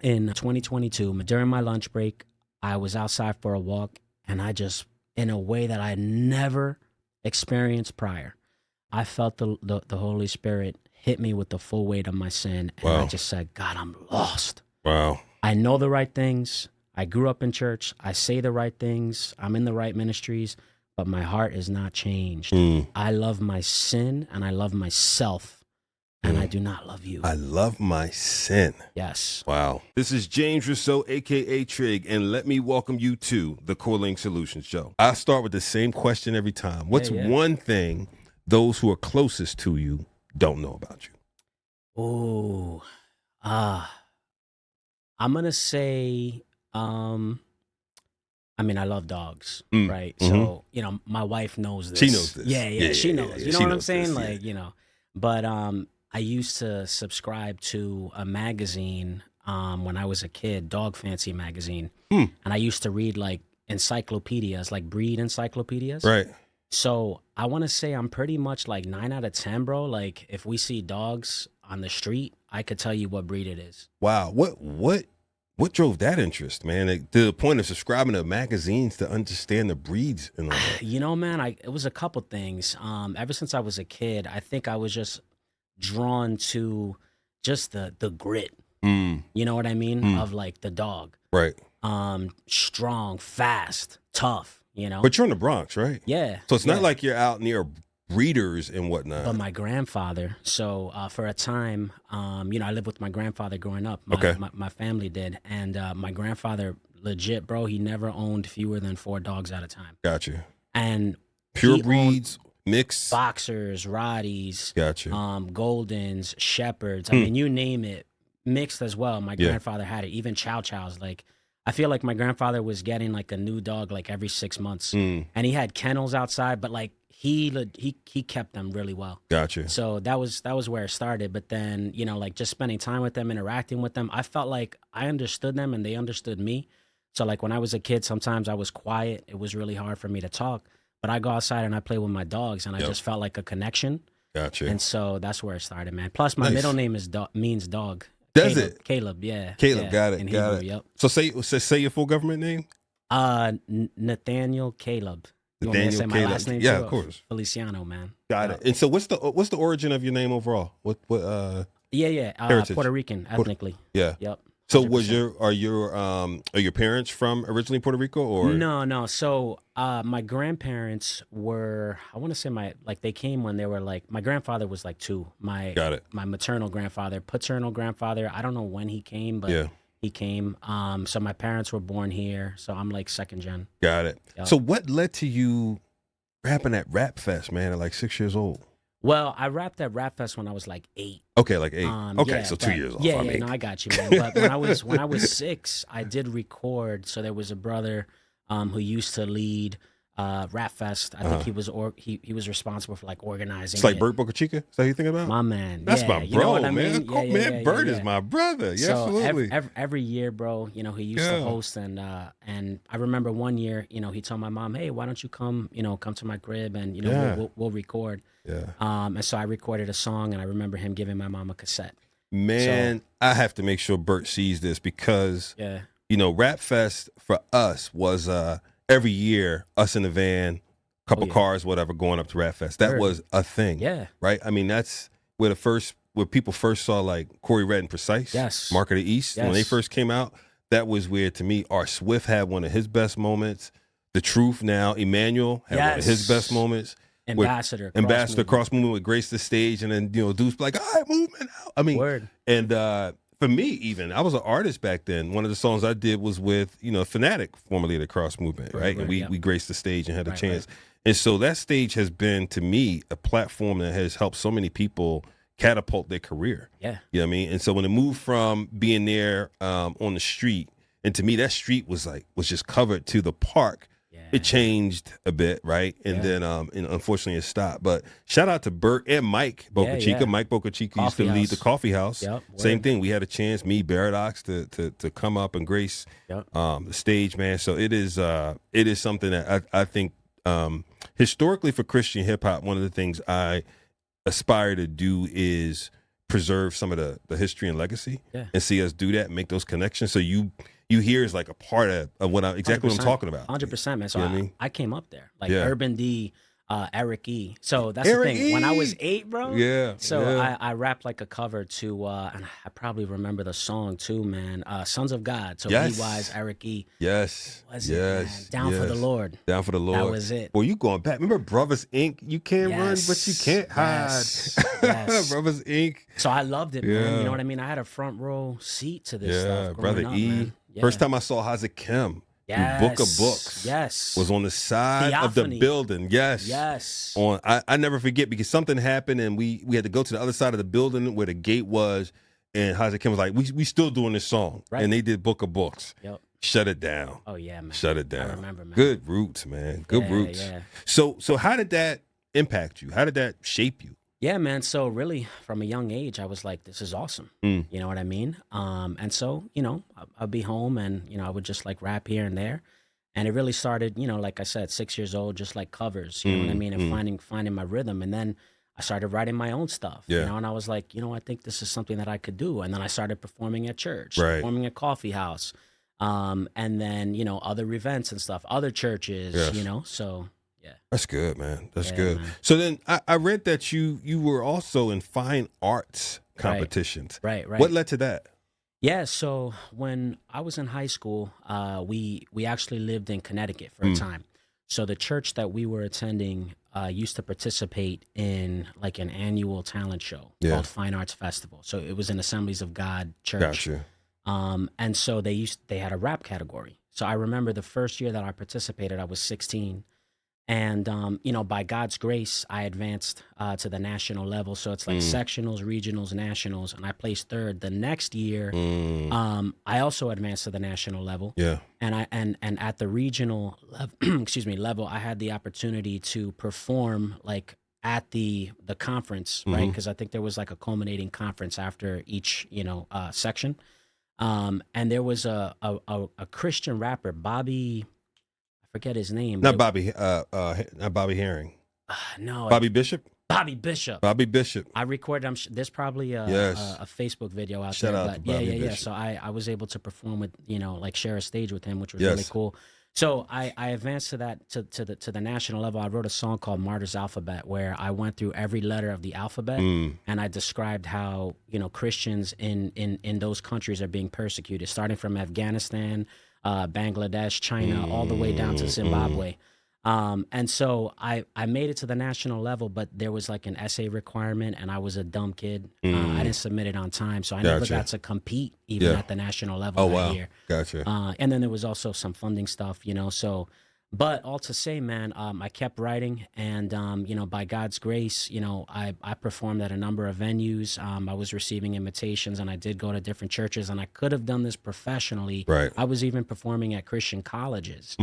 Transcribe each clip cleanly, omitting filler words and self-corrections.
in 2022, during my lunch break, I was outside for a walk, and I just, in a way that I never experienced prior, I felt the Holy Spirit hit me with the full weight of my sin, and I Wow. just said, God, I'm lost. Wow. I know the right things. I grew up in church. I say the right things. I'm in the right ministries, but my heart is not changed. Mm. I love my sin, and I love myself, and I do not love you. I love my sin. Yes. Wow. This is James Rousseau, a.k.a. Trig, and let me welcome you to the CoreLink Solutions Show. I start with the same question every time. What's one thing those who are closest to you don't know about you? Oh, I'm gonna say, I mean, I love dogs, right? So, my wife knows this. She knows this. Yeah, she knows. Yeah. You know She what I'm knows saying? this, yeah. But I used to subscribe to a magazine when I was a kid, Dog Fancy magazine, and I used to read like encyclopedias, like breed encyclopedias. Right. So I want to say I'm pretty much like 9 out of 10, bro. Like if we see dogs on the street, I could tell you what breed it is. Wow. What drove that interest, man? Like, to the point of subscribing to magazines to understand the breeds and all that. You know, man, it was a couple things. Ever since I was a kid, I think I was just drawn to just the grit. You know what I mean? Of like the dog. Right. Strong, fast, tough, you know? But you're in the Bronx, right? Yeah. So it's not like you're out near breeders and whatnot. But my grandfather, so for a time, I lived with my grandfather growing up. My family did. And my grandfather, legit, bro, he never owned fewer than 4 dogs at a time. Gotcha. And pure breeds, mixed? Boxers, Rotties, Gotcha. Goldens, Shepherds. I mean, you name it, mixed as well. My grandfather had it, even Chow Chows. Like, I feel like my grandfather was getting like a new dog like every 6 months. And he had kennels outside, but like, he kept them really well. Gotcha. So that was where it started. But then, like just spending time with them, interacting with them, I felt like I understood them and they understood me. So like when I was a kid, sometimes I was quiet. It was really hard for me to talk. But I go outside and I play with my dogs, and I just felt like a connection. Gotcha. And so that's where it started, man. Plus, my middle name is means dog. Does Caleb, it? Caleb, yeah. Caleb, yeah, got it. in Got Hebrew, it. So say your full government name. Nathaniel Caleb. You want me to say my last name? Yeah, too? of course. Feliciano, man. Got it. And so what's the origin of your name overall? What heritage? Puerto Rican ethnically. Yeah. Yep. So 100%. are your parents from originally Puerto Rico or No. So my grandparents were, I want to say they came when they were like, my grandfather was like 2. Got it. My maternal grandfather, paternal grandfather, I don't know when he came, but he came. So my parents were born here. So I'm like 2nd gen. Got it. Yep. So what led to you rapping at Rap Fest, man, at like 6 years old? Well, I rapped at Rap Fest when I was like 8. Okay, like 8. Okay, so 2 years off. Yeah, no, I got you, man. But when I was 6, I did record. So there was a brother who used to lead Rap Fest. I think he was responsible for like organizing. It's like Bert Boca Chica. Is that who you think about? My man. That's my bro, you know what I man. mean? Man, Bert is my brother. Yeah, so absolutely. Every year, bro, he used to host, and I remember one year, he told my mom, "Hey, why don't you come to my crib and we'll record." Yeah. And so I recorded a song, and I remember him giving my mom a cassette. Man, I have to make sure Bert sees this because Rap Fest for us was every year, us in the van, couple cars, whatever, going up to Rap Fest. That was a thing. Yeah. Right? I mean, that's where people first saw like Corey Red and Precise. Yes. Mark of the East. Yes. When they first came out, that was where, to me, R. Swift had one of his best moments. The Truth now, Emmanuel had one of his best moments. Ambassador Cross Movement would grace the stage, and then dudes be like, all right, movement out. I mean, Word. And for me, even I was an artist back then. One of the songs I did was with Fanatic, formerly of the Cross Movement, right? And we graced the stage and had a chance. Right. And so that stage has been, to me, a platform that has helped so many people catapult their career. Yeah, you know what I mean. And so when it moved from being there on the street, and to me that street was just covered to the park. It changed a bit, right? And then, unfortunately, it stopped. But shout out to Bert and Mike Boca Chica. Mike Boca Chica used to lead the Coffee House. Yep, same thing. We had a chance, me, Baradox, to come up and grace the stage, man. So it is something that I think historically for Christian hip hop, one of the things I aspire to do is preserve some of the history and legacy, Yeah. and see us do that, and make those connections. So you hear is like a part of what exactly what I'm talking about. 100%, man. So You know what I mean? I came up there, like Yeah. Urban D, Eric E. So that's Eric the thing. When I was E! 8, bro. Yeah, So yeah. I rapped like a cover to, and I probably remember the song too, man. Sons of God. So Yes. B-Wise, Eric E. Yes. What was it, man? Down for the Lord. Down for the Lord. That was it. Well, you going back. Remember Brothers Inc.? You can't run, but you can't hide. Yes. Yes. Brothers Inc. So I loved it, man. Yeah. You know what I mean? I had a front row seat to this stuff. Brother Growing up, E. man. Yeah. First time I saw Hazard Kim. Yes. Book of Books. Yes. Was on the side of the Theophany. building. Yes. Yes. I never forget because something happened and we had to go to the other side of the building where the gate was, and Hazard Kim was like, we still doing this song. Right. And they did Book of Books. Yep. Shut it down. Oh yeah, man. Shut it down. I remember, man. Good roots, man. Good roots. Yeah. So how did that impact you? How did that shape you? Yeah, man. So really, from a young age, I was like, "This is awesome." Mm. You know what I mean? And so, I'd be home, and I would just like rap here and there, and it really started, like I said, 6 years old, just like covers. You know what I mean? And finding my rhythm, and then I started writing my own stuff. Yeah. And I was like, I think this is something that I could do. And then I started performing at church, Right. performing at coffee house, and then other events and stuff, other churches. Yes. So. Yeah. That's good, man. That's Yeah, good. man. So then I read that you were also in fine arts competitions. Right. What led to that? Yeah, so when I was in high school, we actually lived in Connecticut for a time. So the church that we were attending used to participate in like an annual talent show called Fine Arts Festival. So it was an Assemblies of God church. Gotcha. And so they had a rap category. So I remember the first year that I participated, I was 16. And, by God's grace, I advanced to the national level. So it's like sectionals, regionals, nationals, and I placed third. The next year, I also advanced to the national level. Yeah. And at the regional level, I had the opportunity to perform like at the conference, right? Because I think there was like a culminating conference after each, section. And there was a Christian rapper, Bobby. I forget his name. Not Bobby Herring. No. Bobby Bishop? Bobby Bishop. Bobby Bishop. I recorded. There's probably a Facebook video out Shout there. out But to Bobby yeah. Bishop. So I was able to perform with, like share a stage with him, which was Yes. really cool. So I advanced to that to the national level. I wrote a song called Martyr's Alphabet, where I went through every letter of the alphabet and I described how Christians in those countries are being persecuted, starting from Afghanistan, Bangladesh, China, all the way down to Zimbabwe. And so I made it to the national level, but there was like an essay requirement, and I was a dumb kid. I didn't submit it on time, so I never Gotcha. got to compete even at the national level that year. Gotcha. And then there was also some funding stuff, so. But all to say, man, I kept writing, and by God's grace, I performed at a number of venues. I was receiving invitations, and I did go to different churches, and I could have done this professionally. Right. I was even performing at Christian colleges.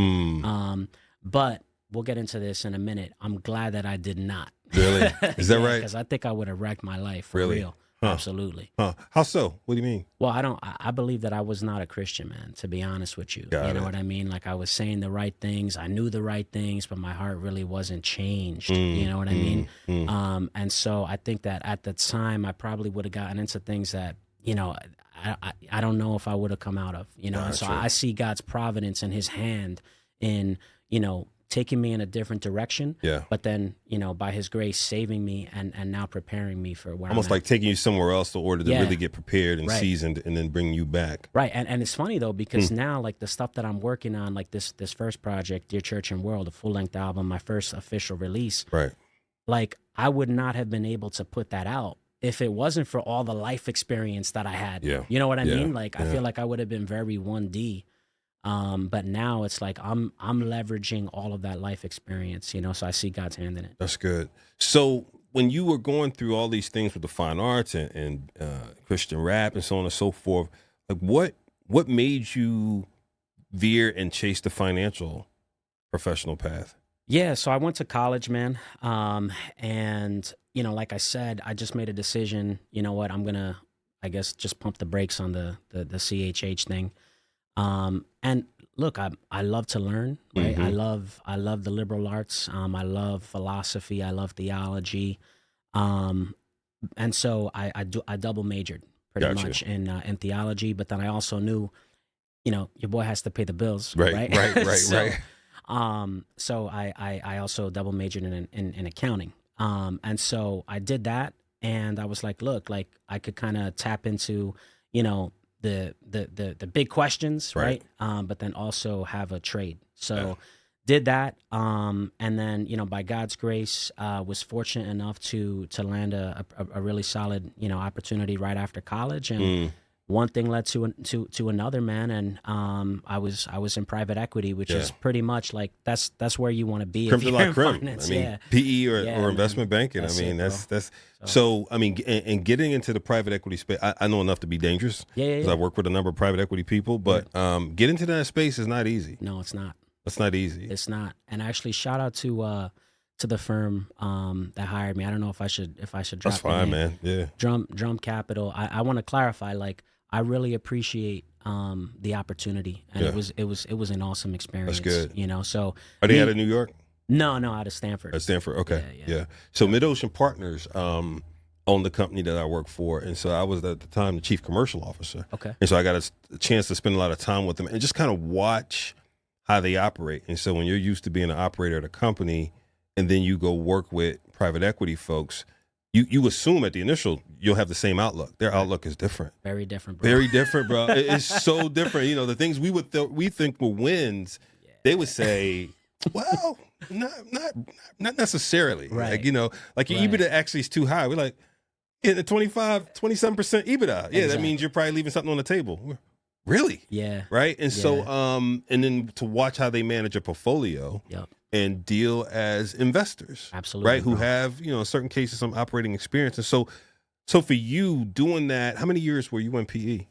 But we'll get into this in a minute. I'm glad that I did not. Really? Is that right? Because I think I would have wrecked my life for Really? real. Huh. Absolutely. Huh. How so? What do you mean? Well, I believe that I was not a Christian, man, to be honest with you. Got You know it. what I mean? Like I was saying the right things. I knew the right things, but my heart really wasn't changed. You know what I mean? And so I think that at the time I probably would have gotten into things that, I don't know if I would have come out of, And so Gotcha. I see God's providence and his hand in, taking me in a different direction. Yeah. But then, by his grace, saving me and now preparing me for where Almost I'm at. like taking you somewhere else in order to Yeah. really get prepared and Right. seasoned and then bring you back. Right. And it's funny though, because now like the stuff that I'm working on, like this first project, Dear Church and World, a full-length album, my first official release, Right. like I would not have been able to put that out if it wasn't for all the life experience that I had. Yeah. You know what I Yeah. mean? Like I Yeah. feel like I would have been very 1D. But now it's like I'm leveraging all of that life experience, so I see God's hand in it. That's good. So when you were going through all these things with the fine arts and Christian rap and so on and so forth, like what made you veer and chase the financial professional path? Yeah, so I went to college, man. And, like I said, I just made a decision, you know what, I'm going to, I guess, just pump the brakes on the CHH thing. And look, I love to learn, right? I love the liberal arts. I love philosophy. I love theology. And so I double majored pretty Gotcha. much in theology, but then I also knew, your boy has to pay the bills, Right, right? right, right, So, right. so I also double majored in accounting. And so I did that, and I was like, look, like I could kind of tap into, the big questions, Right. right? But then also have a trade. Yeah. So did that, and then by God's grace, was fortunate enough to land a really solid opportunity right after college, and Mm, one thing led to another, man. And I was in private equity, which yeah. is pretty much like that's where you want to be Creme if de you're la in creme. finance. I mean, Yeah, PE yeah, or man. investment banking. I That's mean, it, bro. that's So so. I mean, and getting into the private equity space, I know enough to be dangerous yeah, yeah, because I yeah. work with a number of private equity people. But get into that space is not easy. No, it's not. That's not easy. It's not. And actually, shout out to the firm that hired me. I don't know if I should drop That's the fine, name. man. Yeah, Drum Capital. I want to clarify. Like, I really appreciate the opportunity, and yeah. it was an awesome experience. good. So Are they out me, of New York? no, out of Stanford. At Stanford. Okay. Yeah, Yeah. So Mid Ocean Partners owned the company that I work for, and so I was at the time the chief commercial officer. Okay. And so I got a chance to spend a lot of time with them and just kind of watch how they operate. And so when you're used to being an operator at a company, and then you go work with private equity folks, you assume at the initial you'll have the same outlook. Their outlook is different. Very different, bro. Very different, bro. It's so different. The things we think were wins, they would say, well, not necessarily. Right. Like, like your Right. EBITDA actually is too high. We're like, yeah, the 27% EBITDA. Yeah, that Exactly. means you're probably leaving something on the table. Really? Yeah. Right. And Yeah. so, and then to watch how they manage a portfolio Yep. and deal as investors, Absolutely. right? Who bro. have, in certain cases, some operating experience. And so for you doing that, how many years were you in PE?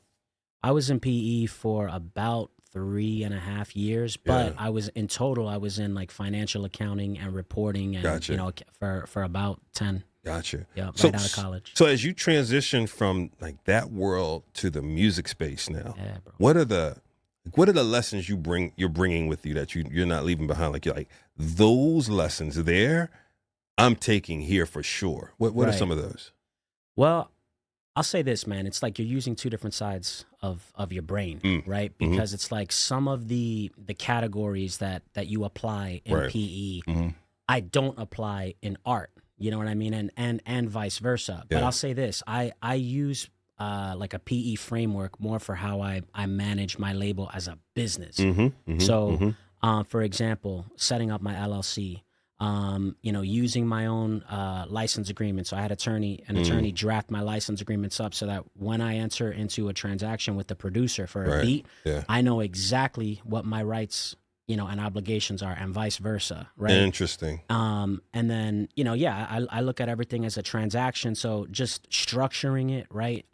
I was in PE for about 3.5 years, but Yeah. I was in like financial accounting and reporting, and Gotcha. for about 10. Gotcha. Yeah, right So, out of college. so as you transition from like that world to the music space now, Yeah, bro. what are the lessons you're bringing with you that you're not leaving behind? Like you're like those lessons there, I'm taking here for sure. What are Right. some of those? Well, I'll say this, man. It's like you're using two different sides of your brain, right? Mhm. Because it's like some of the categories that you apply in Right. PE, Mm-hmm. I don't apply in art. You know what I mean? And vice versa. But Yeah. I'll say this: I use like a PE framework more for how I manage my label as a business. Mm-hmm. So, for example, setting up my LLC, using my own license agreement. So I had an attorney draft my license agreements up so that when I enter into a transaction with the producer for a Right. beat, Yeah. I know exactly what my rights, and obligations are, and vice versa, right? Interesting. And then, I look at everything as a transaction. So just structuring it right,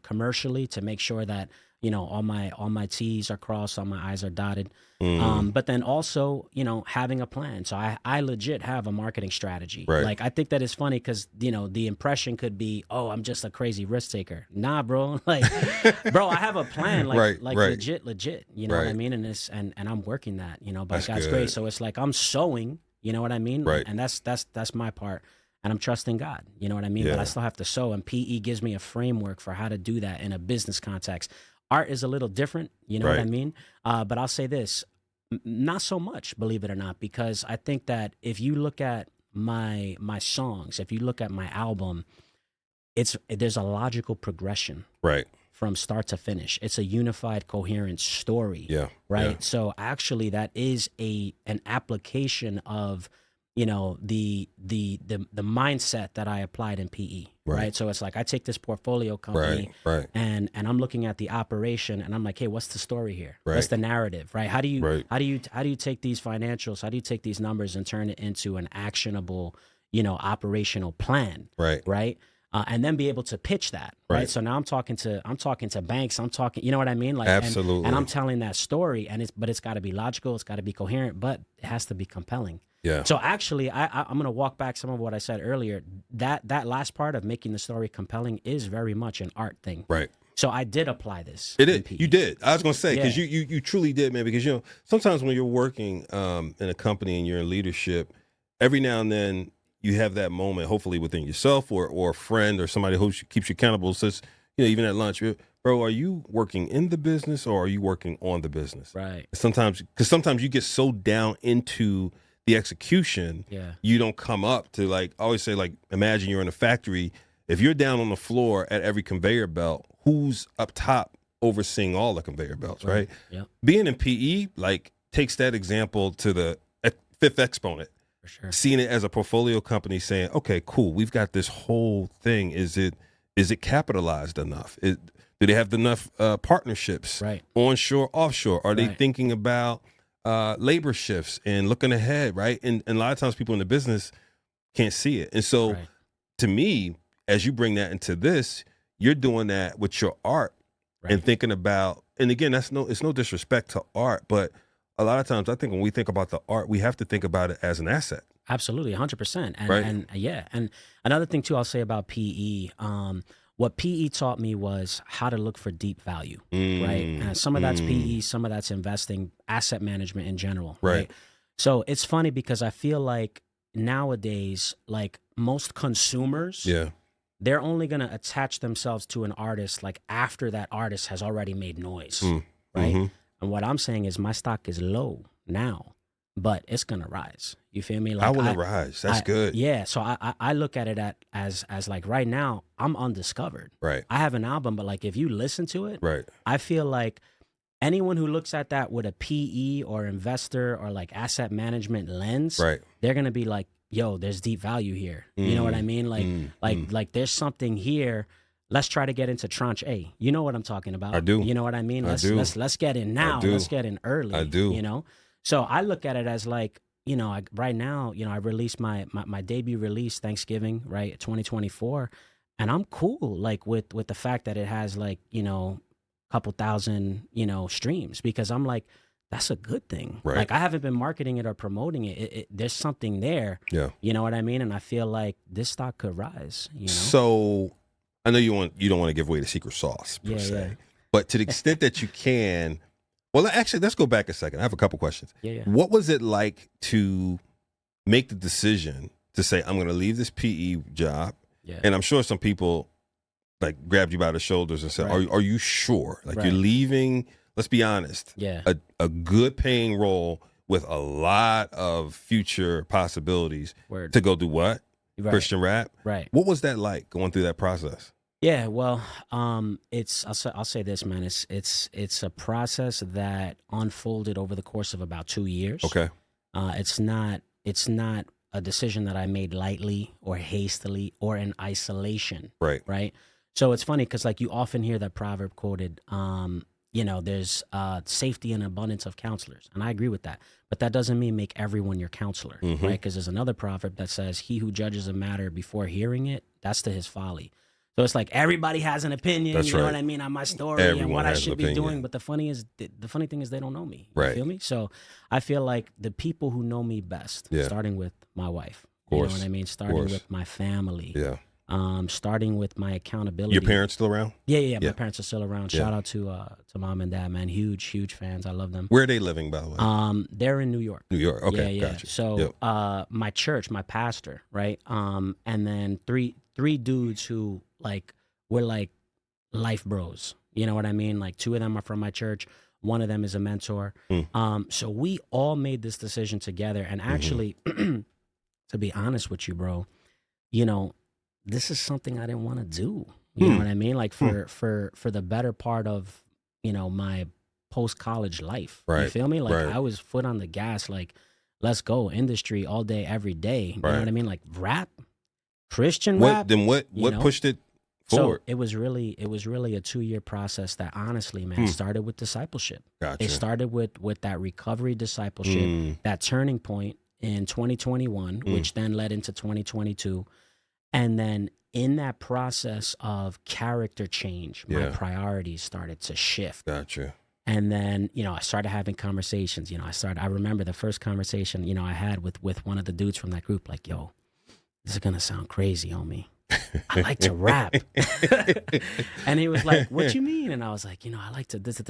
commercially to make sure that, all my T's are crossed, all my I's are dotted. But then also, having a plan. So I legit have a marketing strategy. Right. Like, I think that is funny because, the impression could be, oh, I'm just a crazy risk taker. Nah, bro. Like, bro, I have a plan, like, Right, like right. legit, you know what I Right. mean? And I'm working that, by That's God's good. grace. So it's like I'm sowing, you know what I mean? Right. And that's my part. And I'm trusting God, you know what I mean? But Yeah. I still have to sow. And PE gives me a framework for how to do that in a business context. Art is a little different, you know what I Right. mean? But I'll say this, not so much, believe it or not, because I think that if you look at my songs, if you look at my album, there's a logical progression Right. from start to finish. It's a unified, coherent story. Yeah. Right. Yeah. So actually, that is an application of, the mindset that I applied in PE. Right. Right. So it's like I take this portfolio company, Right. and I'm looking at the operation, and I'm like, hey, what's the story here? Right. What's the narrative? Right. How do you Right. how do you take these financials? How do you take these numbers and turn it into an actionable, operational plan? Right. Right. And then be able to pitch that, right? Right. So now I'm talking to banks. I'm talking, you know what I mean? Like, Absolutely. And I'm telling that story, and it's got to be logical, it's got to be coherent, but it has to be compelling. Yeah. So actually, I'm gonna walk back some of what I said earlier. That last part of making the story compelling is very much an art thing. Right. So I did apply this. It in is. PE. You did. I was going to say because Yeah. you truly did, man. Because sometimes when you're working in a company and you're in leadership, every now and then you have that moment, hopefully within yourself or a friend or somebody who keeps you accountable, says, even at lunch, bro, are you working in the business or are you working on the business? Right. Because sometimes you get so down into the execution, Yeah. you don't come up to, like, I always say, like, imagine you're in a factory. If you're down on the floor at every conveyor belt, who's up top overseeing all the conveyor belts, right? Yep. Being in PE, like, takes that example to the fifth exponent. For sure. Seeing it as a portfolio company, saying, okay, cool, we've got this whole thing. Is it capitalized enough? Do they have enough partnerships, Right. onshore, offshore? Are they Right. thinking about labor shifts and looking ahead, right? And a lot of times people in the business can't see it. And so Right. to me, as you bring that into this, you're doing that with your art and thinking about, and again, it's no disrespect to art, but a lot of times I think when we think about the art, we have to think about it as an asset. Absolutely, 100%. Right. And yeah, and another thing too, I'll say about PE. What PE taught me was how to look for deep value, right? And some of that's PE, some of that's investing, asset management in general, right? So it's funny because I feel like nowadays, like most consumers, they're only going to attach themselves to an artist like after that artist has already made noise, right? And what I'm saying is my stock is low now, but it's going to rise. You feel me? Like I want to rise. That's good. Yeah. So I look at it as like right now I'm undiscovered. Right. I have an album, but like if you listen to it, Right. I feel like anyone who looks at that with a PE or investor or like asset management lens, Right. they're going to be like, yo, there's deep value here. You know what I mean? Like there's something here. Let's try to get into tranche A. You know what I'm talking about. I do. You know what I mean? do. Let's get in now. Let's get in early. I do. You know? So I look at it as like, right now, I released my debut release Thanksgiving, right? 2024. And I'm cool like with the fact that it has like, a couple thousand, streams, because I'm like, that's a good thing. Right. Like I haven't been marketing it or promoting it. There's something there. Yeah. You know what I mean? And I feel like this stock could rise, So I know you don't want to give away the secret sauce per se, but to the extent that you can, well, actually, let's go back a second. I have a couple questions. Yeah. What was it like to make the decision to say, I'm going to leave this PE job? Yeah. And I'm sure some people like grabbed you by the shoulders and said, are you sure? Like you're leaving, let's be honest, a good paying role with a lot of future possibilities to go do what? Christian rap? Right. What was that like going through that process? Yeah, well, I'll say this, man. It's a process that unfolded over the course of about 2 years. Okay. It's not a decision that I made lightly or hastily or in isolation. Right. Right. So it's funny because like you often hear that proverb quoted. There's safety and abundance of counselors, and I agree with that. But that doesn't mean make everyone your counselor, right? Because there's another proverb that says, "He who judges a matter before hearing it, that's to his folly." So it's like everybody has an opinion, That's you know right. what I mean, on my story and what I should be doing. But the funny thing is they don't know me. You feel me? So I feel like the people who know me best, starting with my wife, you know what I mean? Starting with my family. Yeah. Starting with my accountability. Your parents still around? Yeah. My parents are still around. Shout out to mom and dad, man. Huge fans. I love them. Where are they living, by the way? They're in New York. New York. Okay. Yeah. Gotcha. So my church, my pastor, right? And then three dudes who like we're like life bros. You know what I mean? Like 2 of them are from my church. One of them is a mentor. So we all made this decision together. And actually, to be honest with you, bro, this is something I didn't want to do. You know what I mean? Like for the better part of, my post-college life. Right. You feel me? Like I was foot on the gas, like, let's go industry all day, every day. You know what I mean? Like rap, Christian rap. Then what pushed it forward? So it was really a 2-year process that honestly, man, started with discipleship. Gotcha. It started with that recovery discipleship, that turning point in 2021, which then led into 2022. And then in that process of character change, my priorities started to shift. Gotcha. And then, I started having conversations. I remember the first conversation, I had with one of the dudes from that group, like, yo, this is going to sound crazy, homie. I like to rap. And he was like, what you mean? And I was like, I like to this.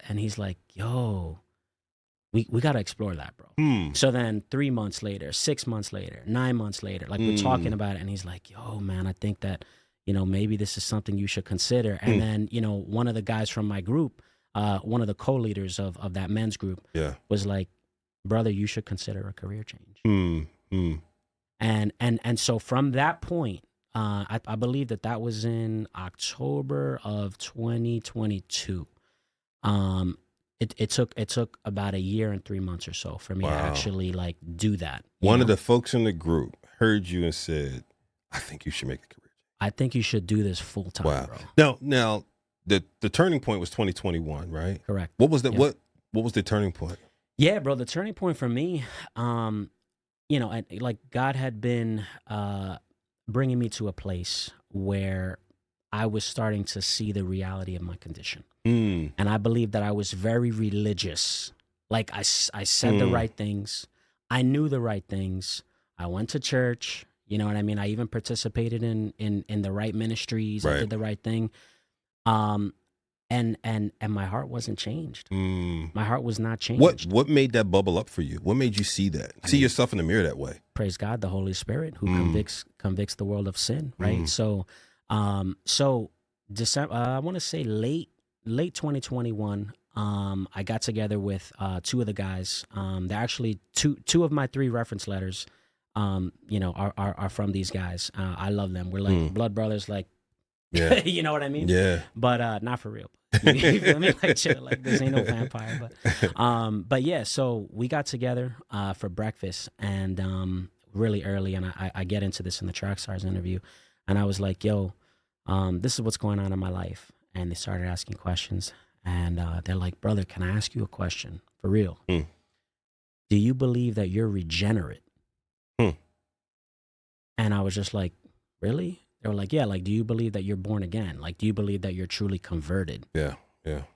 And he's like, yo, we got to explore that, bro. Mm. So then 3 months later, 6 months later, 9 months later, like we're talking about it, and he's like, yo, man, I think that, maybe this is something you should consider. And then, one of the guys from my group, one of the co-leaders of that men's group was like, brother, you should consider a career change. And so from that point, I believe that was in October of 2022. It took about a year and 3 months or so for me to actually like do that. One of the folks in the group heard you and said, I think you should make a career. I think you should do this full time, bro. Now the turning point was 2021, right? Correct. What was that? Yeah. What was the turning point? Yeah, bro. The turning point for me, like God had been bringing me to a place where I was starting to see the reality of my condition. And I believe that I was very religious. Like I said the right things. I knew the right things. I went to church. You know what I mean? I even participated in the right ministries. Right. I did the right thing. And my heart wasn't changed. My heart was not changed. What made that bubble up for you? What made you see that? See yourself in the mirror that way? Praise God, the Holy Spirit who convicts the world of sin, right? So December, I want to say late 2021, I got together with two of the guys. They're actually two of my 3 reference letters, are from these guys. I love them. We're like blood brothers, like, yeah. You know what I mean? Yeah. But not for real. You feel me? Like, chill, like this ain't no vampire. But yeah, so we got together for breakfast and really early, and I get into this in the Track Stars interview, and I was like, yo, this is what's going on in my life. And they started asking questions, and they're like, brother, can I ask you a question? For real. Do you believe that you're regenerate? And I was just like, really? They were like, yeah, like, do you believe that you're born again? Like, do you believe that you're truly converted? Yeah.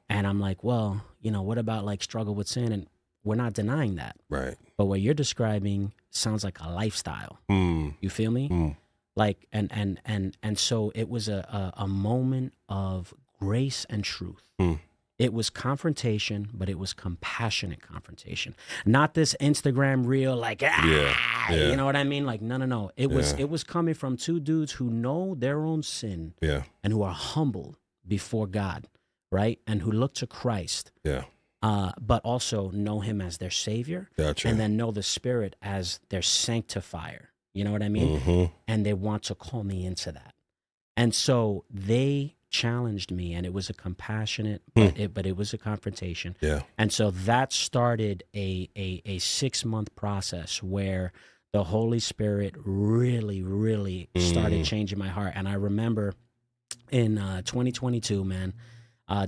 And I'm like, well, what about like struggle with sin? And we're not denying that. Right. But what you're describing sounds like a lifestyle. You feel me? Like, and so it was a moment of grace and truth. It was confrontation, but it was compassionate confrontation. Not this Instagram reel, like, you know what I mean? Like, no. It was coming from 2 dudes who know their own sin and who are humble before God, right? And who look to Christ, but also know him as their savior. Gotcha. And then know the Spirit as their sanctifier. You know what I mean? And they want to call me into that. And so they challenged me, and it was a compassionate, but it was a confrontation. Yeah. And so that started a 6-month process where the Holy Spirit really, really started changing my heart. And I remember in 2022, man,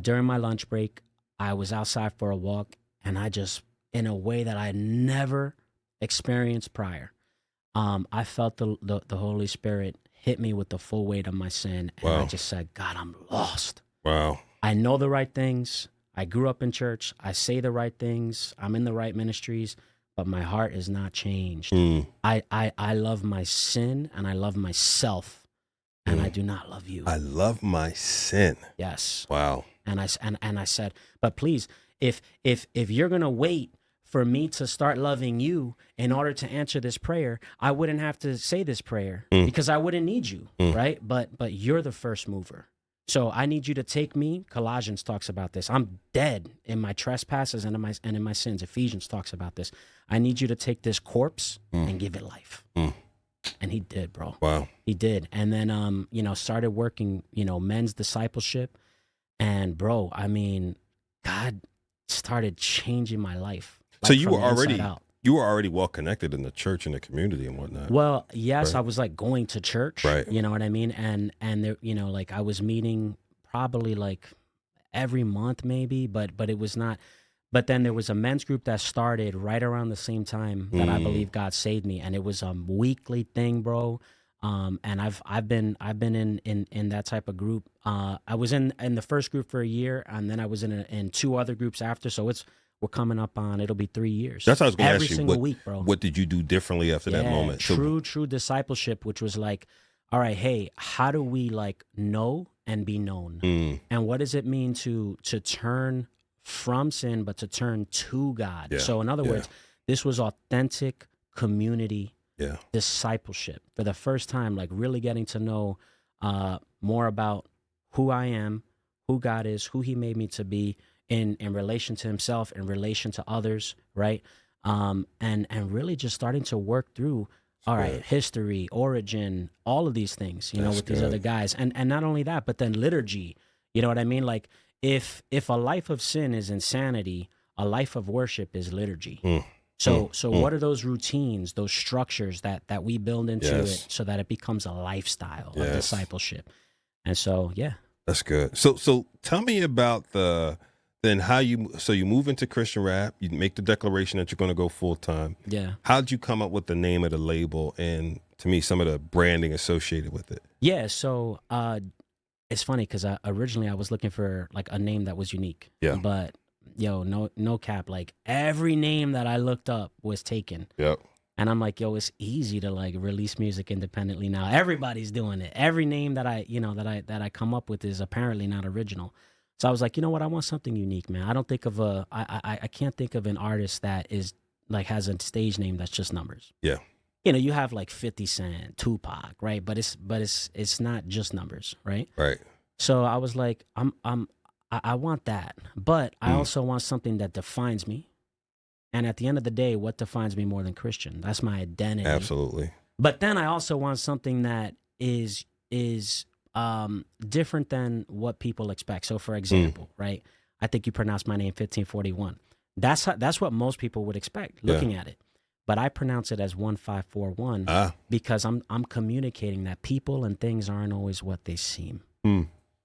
during my lunch break, I was outside for a walk, and I just, in a way that I never experienced prior, I felt the Holy Spirit hit me with the full weight of my sin. And I just said, God, I'm lost. Wow. I know the right things. I grew up in church. I say the right things. I'm in the right ministries, but my heart is not changed. I love my sin and I love myself, and I do not love you. I love my sin. Yes. Wow. And I said, but please, if you're going to wait for me to start loving you in order to answer this prayer, I wouldn't have to say this prayer because I wouldn't need you, right? But you're the first mover. So I need you to take me. Colossians talks about this. I'm dead in my trespasses and in my sins. Ephesians talks about this. I need you to take this corpse and give it life. And he did, bro. Wow. He did. And then, started working, men's discipleship. And bro, I mean, God started changing my life. Like, so you were already well connected in the church and the community and whatnot. Well, yes, right? I was like going to church, right? You know what I mean? And there, like I was meeting probably like every month maybe, but it was not. But then there was a men's group that started right around the same time that I believe God saved me, and it was a weekly thing, bro. And I've been in that type of group. I was in the first group for a year, and then I was in 2 other groups after. So we're coming up on, it'll be 3 years. That's what I was going to ask you. Every single week, bro. What did you do differently after that moment? True discipleship, which was like, all right, hey, how do we like know and be known? And what does it mean to turn from sin, but to turn to God. Yeah. So in other Yeah. words, this was authentic community Yeah. discipleship for the first time, like really getting to know more about who I am, who God is, who he made me to be in relation to himself, in relation to others, right? And really just starting to work through, all right, good. history, origin, all of these things, you know, That's with these good. other guys. And not only that, but then liturgy, you know what I mean? Like if a life of sin is insanity, a life of worship is liturgy. So what are those routines, those structures that we build into Yes. it so that it becomes a lifestyle of Yes. discipleship? And so, yeah. That's good. So tell me about how you move into Christian rap, you make the declaration that you're going to go full time. Yeah. How'd you come up with the name of the label and, to me, some of the branding associated with it? Yeah, so it's funny because originally I was looking for like a name that was unique. Yeah. But no cap, like every name that I looked up was taken. Yep. And I'm like, yo, it's easy to like release music independently now. Everybody's doing it. Every name that I come up with is apparently not original. So I was like, you know what? I want something unique, man. I don't think of I can't think of an artist that is like has a stage name that's just numbers. Yeah. You know, you have like 50 Cent, Tupac, right? But it's not just numbers, right? Right. So I was like, I want that, but I also want something that defines me. And at the end of the day, what defines me more than Christian? That's my identity. Absolutely. But then I also want something that is different than what people expect. So, for example, right? I think you pronounced my name 1541. That's what most people would expect looking at it. But I pronounce it as 1541 because I'm communicating that people and things aren't always what they seem.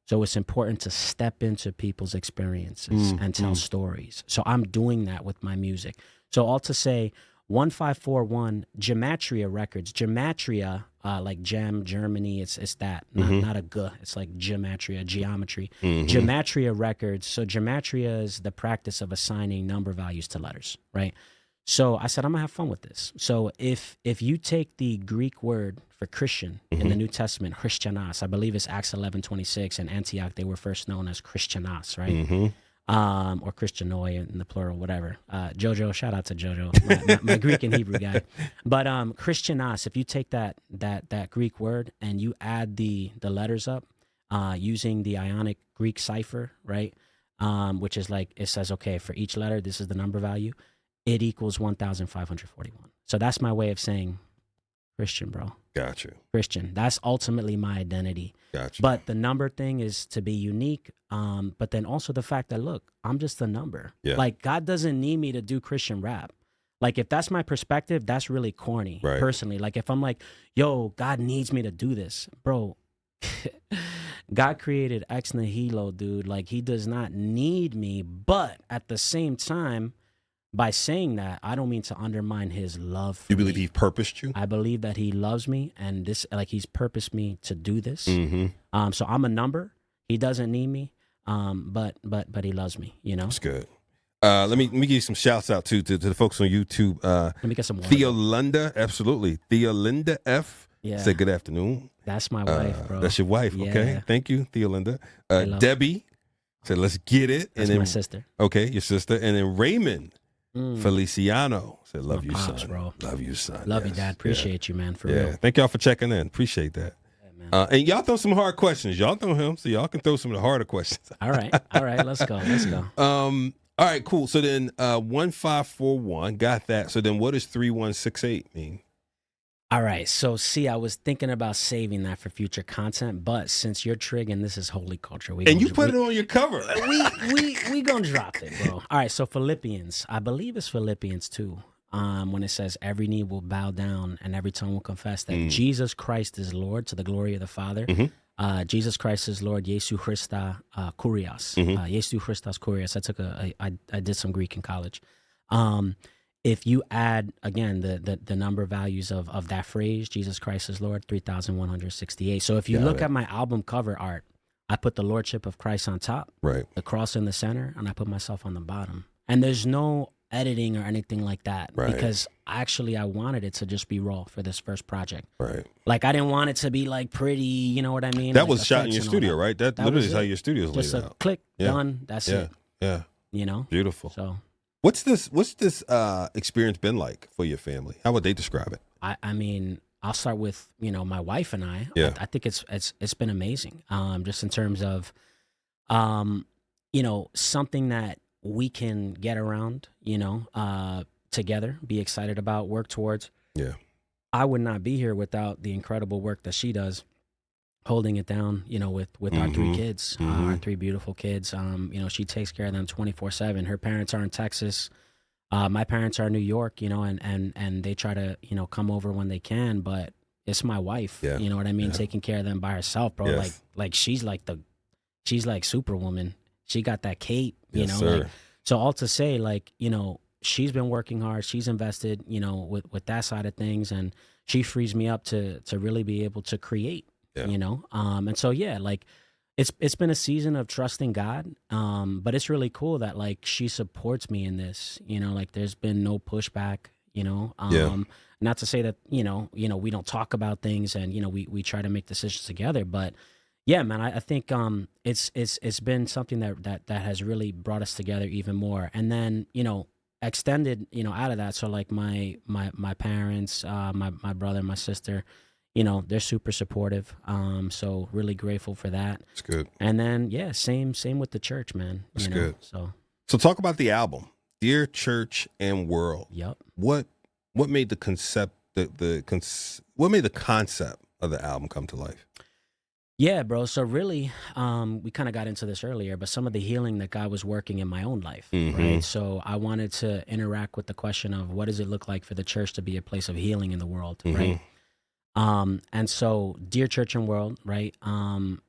So it's important to step into people's experiences and tell stories. So I'm doing that with my music. So all to say, 1541 Gematria Records. Gematria, like gem, Germany, it's that, not a G. It's like gematria, geometry. Gematria Records. So gematria is the practice of assigning number values to letters, right? So I said, I'm going to have fun with this. So if you take the Greek word for Christian in the New Testament, Christianos, I believe it's Acts 11:26, in Antioch, they were first known as Christianos, right? Or Christianoi in the plural, whatever. Jojo, shout out to Jojo, my Greek and Hebrew guy. But Christianos, if you take that Greek word and you add the letters up using the Ionic Greek cipher, right? Which is like, it says, okay, for each letter, this is the number value. It equals 1,541. So that's my way of saying Christian, bro. Gotcha. Christian. That's ultimately my identity. Gotcha. But the number thing is to be unique. But then also the fact that, look, I'm just a number. Yeah. Like, God doesn't need me to do Christian rap. Like, if that's my perspective, that's really corny, personally. Like, if I'm like, yo, God needs me to do this, bro. God created ex nihilo, dude. Like, he does not need me. But at the same time, by saying that, I don't mean to undermine his love for You believe me. he purposed you? I believe that he loves me, and this, like, he's purposed me to do this. So I'm a number. He doesn't need me, but he loves me. You know. That's good. Let me give you some shouts out to the folks on YouTube. Let me get some water. Theolinda, absolutely. Theolinda F. Yeah. Say good afternoon. That's my wife, bro. That's your wife. Yeah. Okay. Thank you, Theolinda. Debbie said, "Let's get it." That's my sister. Okay, your sister, and then Raymond. Feliciano said, "Love you, pops, son. Bro. Love you, son. Love you, Dad. Appreciate you, man. For real. Thank y'all for checking in. Appreciate that. Yeah, man. And y'all throw some hard questions. Y'all know him, so y'all can throw some of the harder questions. All right. Let's go. All right, cool. So then 1541, got that. So then what does 3168 mean? All right. So see, I was thinking about saving that for future content, but since you're triggering, this is holy culture. You put it on your cover. We gonna drop it, bro. All right. So Philippians, I believe it's Philippians 2. When it says every knee will bow down and every tongue will confess that Jesus Christ is Lord to the glory of the Father. Jesus Christ is Lord. Jesu Christa Kurios. Jesu Christos Kurios. I did some Greek in college. If you add, again, the number values of that phrase, Jesus Christ is Lord, 3,168. So if you look at my album cover art, I put the Lordship of Christ on top, the cross in the center, and I put myself on the bottom. And there's no editing or anything like that because actually I wanted it to just be raw for this first project. Like, I didn't want it to be like pretty, you know what I mean? That like was shot in your studio, right? That literally is how your studio's laid out. Just a click, done, that's it. Yeah. Beautiful. So What's this experience been like for your family? How would they describe it? I mean, I'll start with, my wife and I. Yeah. I think it's been amazing. Just in terms of, something that we can get around, together, be excited about, work towards. Yeah. I would not be here without the incredible work that she does, holding it down, with our three kids, our three beautiful kids. She takes care of them 24/7. Her parents are in Texas. My parents are in New York, and they try to, come over when they can, but it's my wife, Yeah. you know what I mean, Yeah. taking care of them by herself, bro. Yes. Like she's like Superwoman. She got that cape, Yes, sir. like, so all to say, like, she's been working hard. She's invested, with that side of things, and she frees me up to really be able to create, Yeah. and so yeah, like it's been a season of trusting God, but it's really cool that like she supports me in this, like there's been no pushback, Yeah. not to say that we don't talk about things, and we try to make decisions together, but yeah, man, I think it's been something that has really brought us together even more, and then extended out of that. So like my parents, my brother, my sister, they're super supportive. So really grateful for that. It's good. And then yeah, same with the church, man. That's good. So talk about the album, Dear Church and World. yep. What made the concept what made the concept of the album come to life? Yeah, bro. So really, we kind of got into this earlier, but some of the healing that God was working in my own life, right? So I wanted to interact with the question of what does it look like for the church to be a place of healing in the world, right? And so, Dear Church and World, right?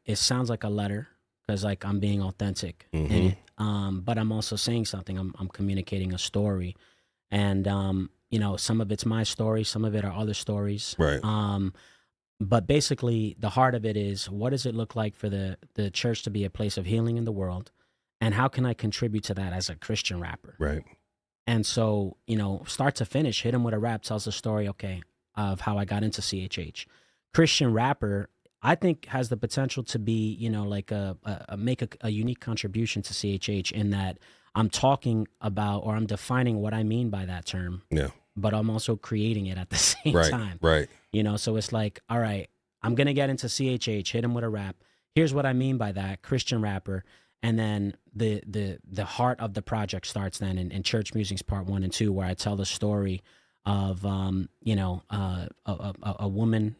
It sounds like a letter because like I'm being authentic in it, but I'm also saying something. I'm communicating a story, and some of it's my story, some of it are other stories, Right. But basically, the heart of it is, what does it look like for the church to be a place of healing in the world? And how can I contribute to that as a Christian rapper? Right. And so, start to finish, Hit 'Em With a Rap tells a story, okay, of how I got into CHH. Christian rapper, I think, has the potential to be, like make a unique contribution to CHH in that I'm talking about, or I'm defining what I mean by that term. Yeah. But I'm also creating it at the same time. Right. So it's like, all right, I'm going to get into CHH, Hit 'Em With a Rap. Here's what I mean by that, Christian rapper. And then the heart of the project starts then in Church Musings Part 1 and 2, where I tell the story of, a woman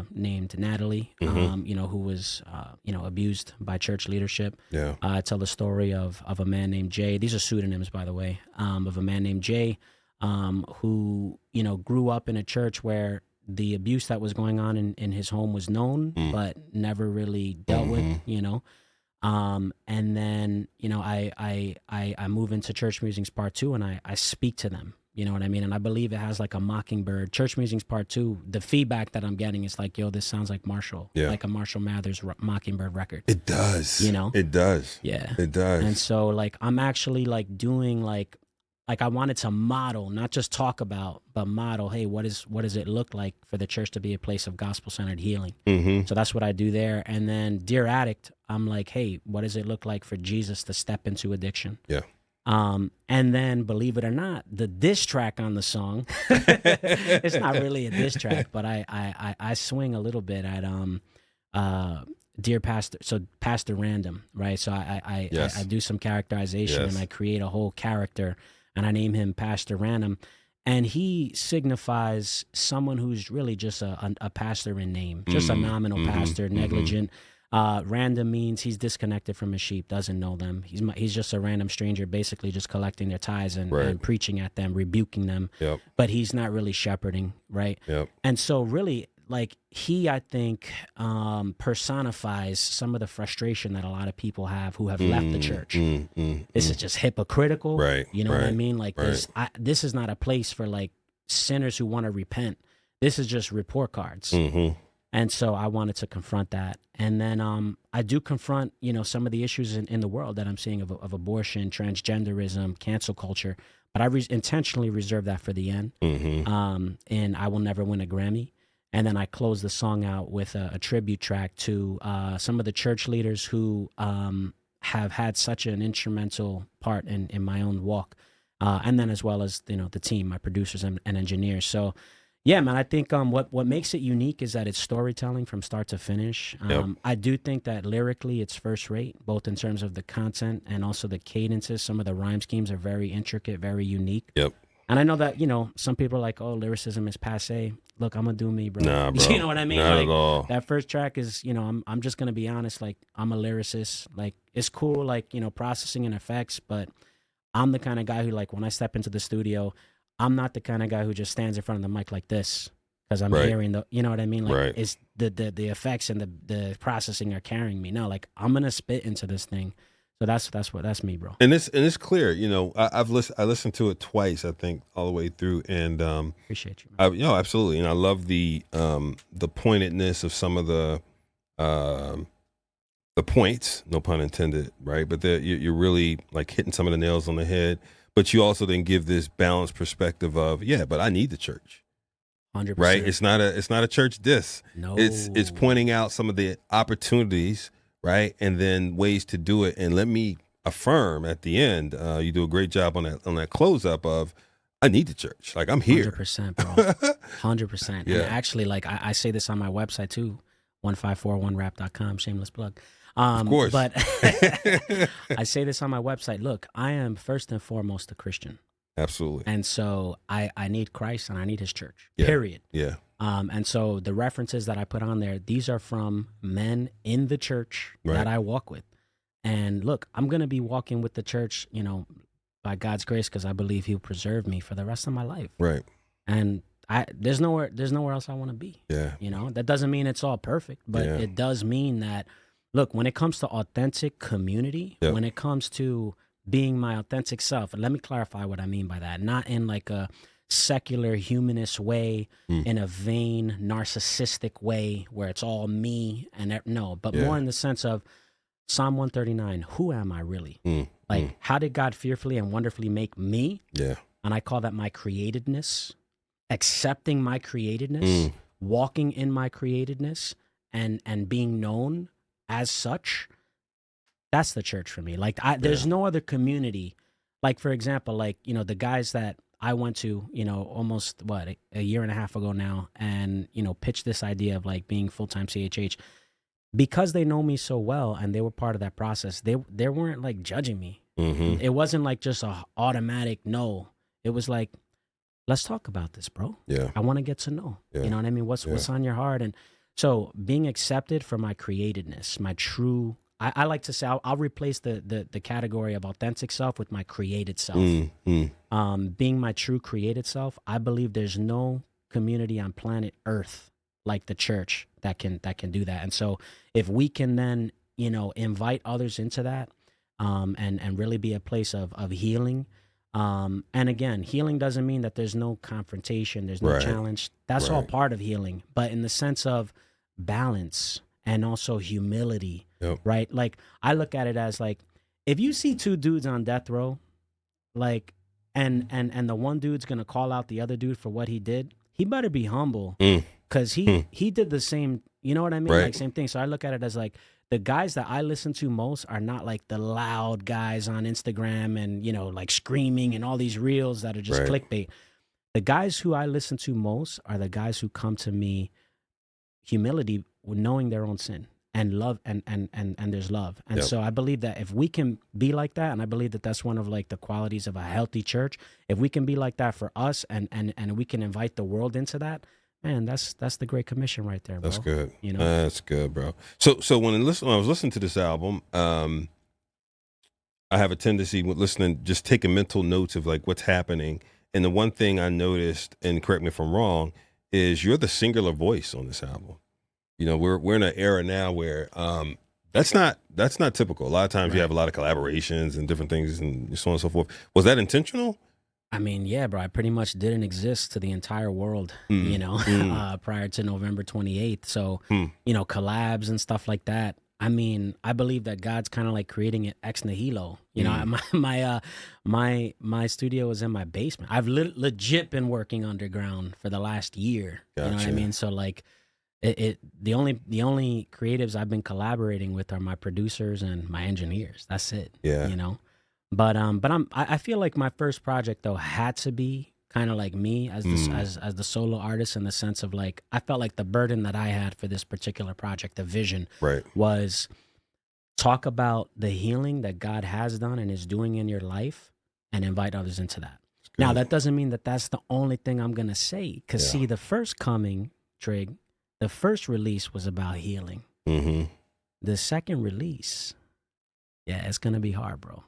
named Natalie, who was, abused by church leadership. Yeah. I tell the story of a man named Jay. These are pseudonyms, by the way, of a man named Jay, who, grew up in a church where the abuse that was going on in his home was known, but never really dealt with, and then, I move into Church Musings Part 2 and I speak to them, you know what I mean? And I believe it has like a Mockingbird. Church Musings Part 2, the feedback that I'm getting is like, yo, this sounds like Marshall, like a Marshall Mathers Mockingbird record. It does. It does. Yeah. It does. And so like, I'm actually like doing like I wanted to model, not just talk about, but model, hey, what does it look like for the church to be a place of gospel-centered healing? So that's what I do there. And then Dear Addict, I'm like, hey, what does it look like for Jesus to step into addiction? Yeah. And then, believe it or not, the diss track on the song, it's not really a diss track, but I swing a little bit at Dear Pastor, so Pastor Random, right? So I do some characterization and I create a whole character, and I name him Pastor Random, and he signifies someone who's really just a pastor in name, just a nominal pastor, negligent. Random means he's disconnected from his sheep, doesn't know them. He's just a random stranger, basically just collecting their tithes and preaching at them, rebuking them. But he's not really shepherding, right? And so really, like, he, I think, personifies some of the frustration that a lot of people have who have left the church. This is just hypocritical, right? You know what I mean? Like, this is not a place for like sinners who want to repent. This is just report cards. And so I wanted to confront that. And then I do confront, some of the issues in the world that I'm seeing of abortion, transgenderism, cancel culture. But I intentionally reserve that for the end. And I Will Never Win a Grammy. And then I close the song out with a tribute track to some of the church leaders who have had such an instrumental part in my own walk. And then as well as, the team, my producers and engineers. So yeah, man, I think what makes it unique is that it's storytelling from start to finish. Yep. I do think that lyrically it's first rate, both in terms of the content and also the cadences. Some of the rhyme schemes are very intricate, very unique. Yep. And I know that, some people are like, oh, lyricism is passe. Look, I'm gonna do me, bro. Nah, bro. You know what I mean? Not like at all. that first track is, I'm just gonna be honest, like I'm a lyricist. Like it's cool, like, processing and effects, but I'm the kind of guy who, like, when I step into the studio, I'm not the kind of guy who just stands in front of the mic like this because I'm Right. hearing you know what I mean? Like Right. it's the effects and the processing are carrying me. No, like I'm gonna spit into this thing. So that's me, bro. And it's clear, I listened to it twice, I think, all the way through, and Appreciate you, man. absolutely, and I love the pointedness of some of the points, no pun intended, right? But you're really like hitting some of the nails on the head. But you also then give this balanced perspective of, yeah, but I need the church, 100%. right? It's not a church diss. No. It's pointing out some of the opportunities, right, and then ways to do it. And let me affirm at the end, you do a great job on that close up of, I need the church. Like, I'm here. 100%, bro. 100%. Yeah. And actually, like I say this on my website too, 1541rap.com, shameless plug. Of course. But I say this on my website. Look, I am first and foremost a Christian. Absolutely. And so I need Christ and I need his church, Yeah. period. Yeah. And so the references that I put on there, these are from men in the church Right. that I walk with. And look, I'm going to be walking with the church, by God's grace, because I believe he'll preserve me for the rest of my life. Right. And there's nowhere else I want to be. Yeah. That doesn't mean it's all perfect, but Yeah. it does mean that, look, when it comes to authentic community, Yep. when it comes to being my authentic self, and let me clarify what I mean by that, not in like a secular humanist way, in a vain narcissistic way where it's all me and no, but Yeah. more in the sense of Psalm 139, who am I really? Like, how did God fearfully and wonderfully make me? Yeah. And I call that my createdness, accepting my createdness, walking in my createdness, and being known as such. That's the church for me. Like, there's no other community. Like, for example, like, the guys that I went to, almost a year and a half ago now, and, pitched this idea of like being full-time CHH, because they know me so well and they were part of that process. They weren't like judging me. Mm-hmm. It wasn't like just a automatic no. It was like, let's talk about this, bro. Yeah. I want to get to know. Yeah. You know what I mean? What's on your heart? And so being accepted for my createdness, my true, I like to say, I'll replace the category of authentic self with my created self. Being my true created self, I believe there's no community on planet Earth like the church that can do that. And so if we can then, invite others into that, and really be a place of healing. And again, healing doesn't mean that there's no confrontation, there's no Right. challenge. That's all Right. part of healing. But in the sense of balance and also humility, Yep. right? Like, I look at it as like, if you see two dudes on death row, like, and the one dude's gonna call out the other dude for what he did, he better be humble, because he did the same. You know what I mean? Right. Like, same thing. So I look at it as like, the guys that I listen to most are not like the loud guys on Instagram and, like screaming and all these reels that are just Right. clickbait. The guys who I listen to most are the guys who come to me humility, with knowing their own sin, and love, and there's love. And Yep. so I believe that if we can be like that, and I believe that that's one of like the qualities of a healthy church, if we can be like that for us, and we can invite the world into that, man, that's the Great Commission right there, bro. That's good. You know? That's good, bro. So when I was listening to this album, I have a tendency with listening, just taking mental notes of like what's happening. And the one thing I noticed, and correct me if I'm wrong, is you're the singular voice on this album. We're in an era now where that's not typical. A lot of times you Right. have a lot of collaborations and different things and so on and so forth. Was that intentional? I mean, yeah, bro, I pretty much didn't exist to the entire world, prior to November 28th. So, collabs and stuff like that. I mean, I believe that God's kind of like creating it ex nihilo. My studio is in my basement. I've legit been working underground for the last year. You know what I Gotcha. mean? So like, The only creatives I've been collaborating with are my producers and my engineers. That's it. Yeah. You know. But I feel like my first project though had to be kind of like me as this as the solo artist, in the sense of like I felt like the burden that I had for this particular project, the vision, Right. was talk about the healing that God has done and is doing in your life, and invite others into that. Now, that doesn't mean that that's the only thing I'm going to say. Because, Yeah. see, the first coming, Trig, the first release was about healing. Mm-hmm. The second release, yeah, it's going to be hard, bro.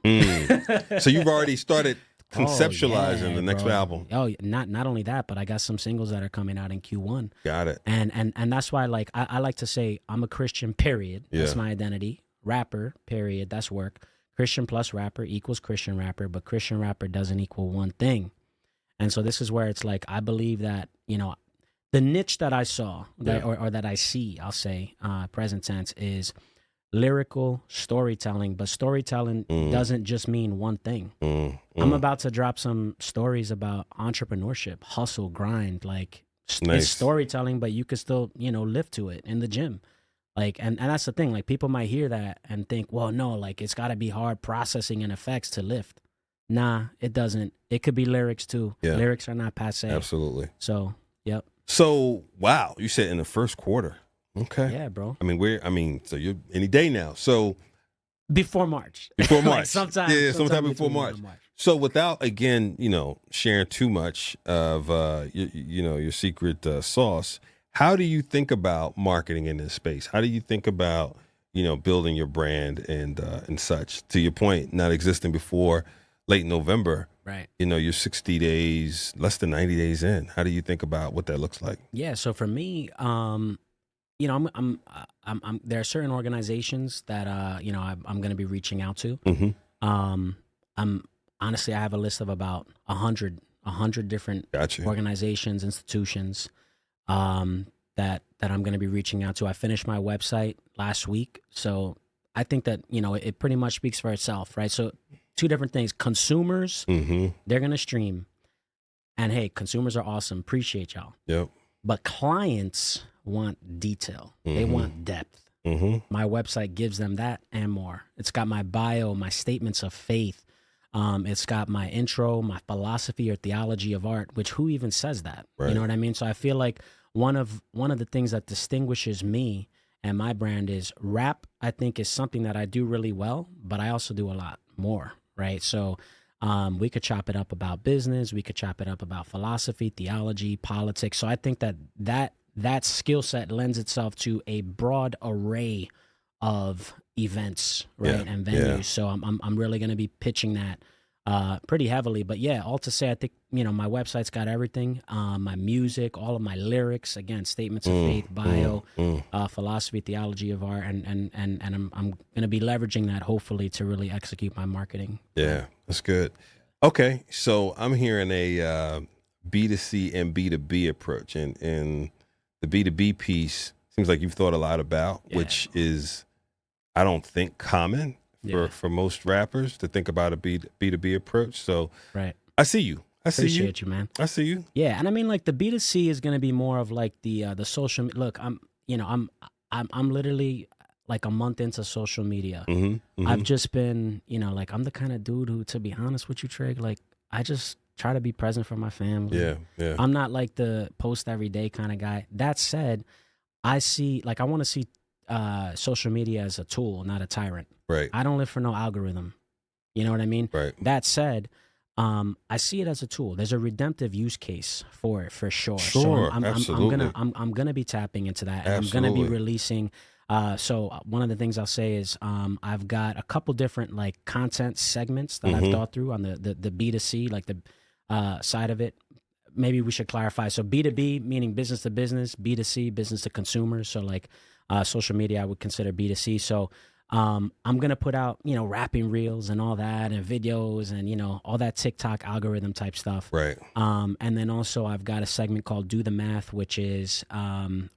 So you've already started conceptualizing Oh, yeah, the next bro. album. Oh, not only that, but I got some singles that are coming out in Q1. Got it. And that's why, like, I like to say I'm a Christian, period. That's Yeah. my identity. Rapper, period. That's work. Christian plus rapper equals Christian rapper, but Christian rapper doesn't equal one thing. And so this is where it's like, I believe that, the niche that I saw, that, or that I see, I'll say, present tense, is lyrical storytelling. But storytelling doesn't just mean one thing. I'm about to drop some stories about entrepreneurship, hustle, grind. Like, Nice. it's storytelling, but you could still, live to it in the gym. Like, and that's the thing. Like, people might hear that and think, well, no, like, it's got to be hard processing and effects to lift. Nah, it doesn't. It could be lyrics too. Yeah. Lyrics are not passe. Absolutely. So, yep. So, wow, you said in the first quarter. Okay. Yeah, bro. So you're any day now. So Before March. before Like, March. sometime sometime before between March. now and March. So without, again, sharing too much of, your secret sauce, how do you think about marketing in this space? How do you think about, building your brand and such? To your point, not existing before late November, Right. you're 60 days, less than 90 days in. How do you think about what that looks like? Yeah. So for me, there are certain organizations that I'm going to be reaching out to. Mm-hmm. Honestly, I have a list of about 100 different Gotcha. organizations, institutions, that I'm going to be reaching out to. I finished my website last week, so I think that it pretty much speaks for itself, right? So, two different things: consumers, Mm-hmm. they're going to stream, and hey, consumers are awesome, appreciate y'all. Yep. But clients want detail; they Mhm. want depth. Mm-hmm. My website gives them that and more. It's got my bio, my statements of faith. It's got my intro, my philosophy or theology of art, which who even says that? Right. You know what I mean? So I feel like one of the things that distinguishes me and my brand is rap. I think is something that I do really well, but I also do a lot more, right? So we could chop it up about business, we could chop it up about philosophy, theology, politics. So I think that skill set lends itself to a broad array of events, right, Yeah, and venues. yeah. So I'm really going to be pitching that pretty heavily. But yeah, all to say, I think my website's got everything. My music, all of my lyrics, again, statements of faith, bio, philosophy, theology of art, and I'm going to be leveraging that hopefully to really execute my marketing. Yeah, that's good. Okay, so I'm hearing a B2C and B2B approach, and the B2B piece seems like you've thought a lot about, Yeah. which is, I don't think, common Yeah. for most rappers to think about a B2B approach. So Right. I see you. I see you. Appreciate you, man. I see you. Yeah, and I mean, like, the B2C is going to be more of like the social. Look, I'm literally like a month into social media. Mm-hmm. I've just been, like, I'm the kind of dude who, to be honest with you, Trig, like, I just try to be present for my family. Yeah, yeah. I'm not like the post every day kind of guy. That said, I want to see social media as a tool, not a tyrant. Right, I don't live for no algorithm. You know what I mean? right. That said, I see it as a tool. There's a redemptive use case for it, for sure. Sure, So absolutely. I'm gonna be tapping into that, and I'm gonna be Absolutely. releasing. So one of the things I'll say is I've got a couple different like content segments that I've thought through on the B2C, like the side of it. Maybe we should clarify. So B2B meaning business to business, B2C business to consumers. So like social media, I would consider B2C. So I'm gonna put out rapping reels and all that, and videos, and all that TikTok algorithm type stuff. Right. And then also I've got a segment called Do the Math, which is